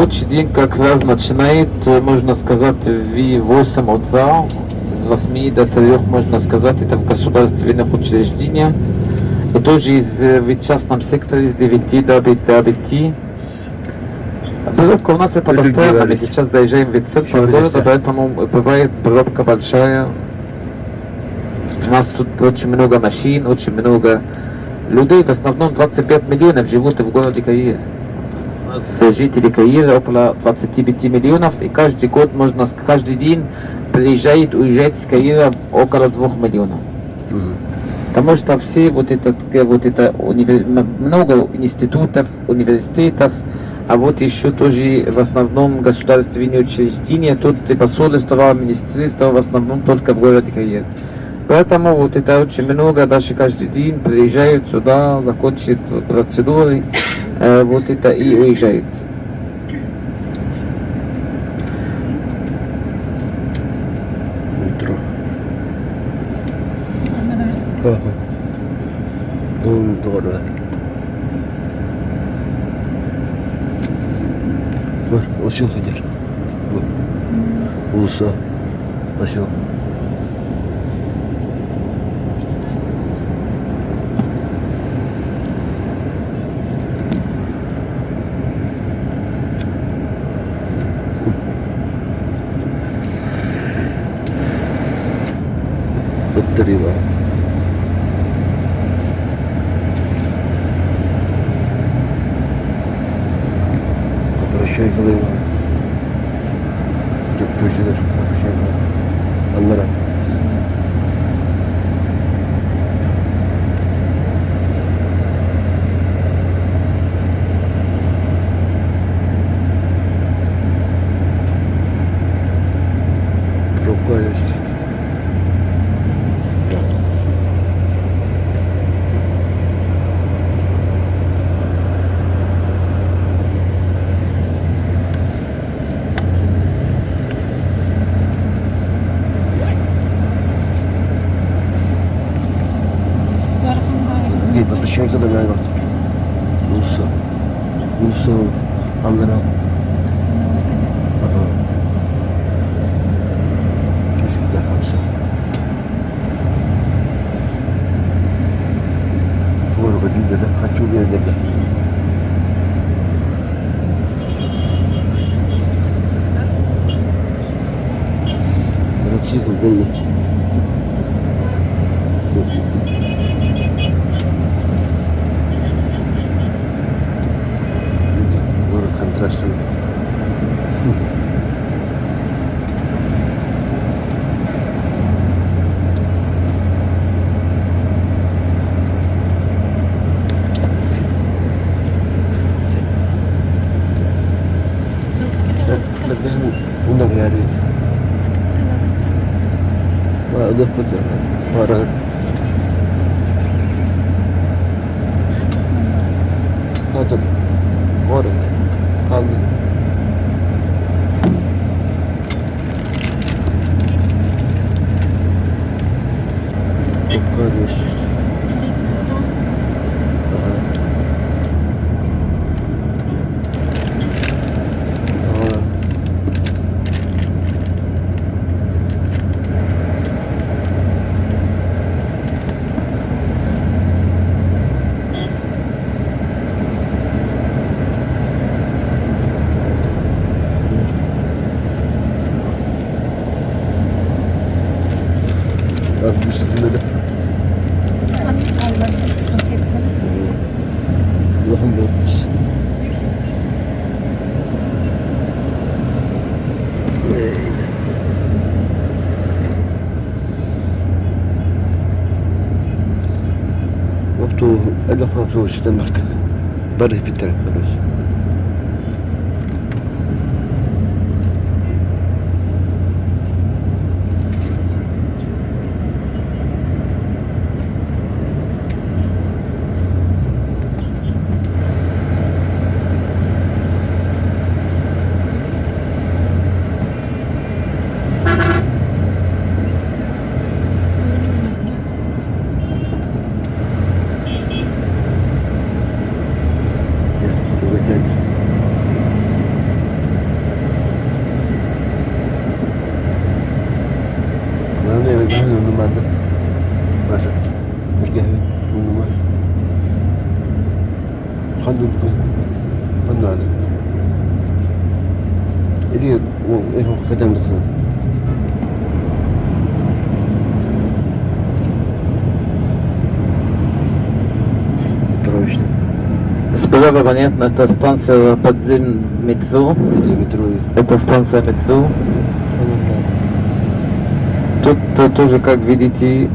Рабочий день как раз начинает, можно сказать, в 8 утра, с 8 до 3, можно сказать, это в государственных учреждениях. И тоже в частном секторе с 9 до 5. Пробка у нас это постоянно, мы сейчас доезжаем в центр города, поэтому бывает пробка большая. У нас тут очень много машин, очень много людей, в основном 25 миллионов живут в городе Каир. У нас жители Каира около 25 миллионов, и каждый год, каждый день приезжает, уезжает с Каира около 2 миллионов. Потому что все много институтов, университетов, а вот еще тоже в основном государственные учреждения, тут посольство, министерство, в основном только в городе Каир. Поэтому вот это очень много, даже каждый день приезжают сюда, закончат процедуры, вот это и уезжают. Метро. Ага. Doğru. Var, asıl gider. Bu. Olsa. Asıl. Batteria. Köşeler var. Köşeler. Köşeler. Allah'a. Рукой есть. Şarkı da galiba. Ulsa. Allah'a. Aha. Kesinlikle kalsa. Doğru kadınlara kaçıyor yerlerde. Rahatsız oldu. Контрастом. Bunda yani. Ada pada para ada orang kaldı. Çok karışık. Az bir şekilde de. Allah'ım bozmuş. Waktu ada waktu sistem market baru bitter terus. هنا بيجهزوا النمر ده ماشي بيجهزوا النمر خلوا عليه إيه إيه هو خدم نفسه Прочно. Справа понятно, это станция подзем Митсу. Где метро и Это станция Митсу. Тут тоже, как видите,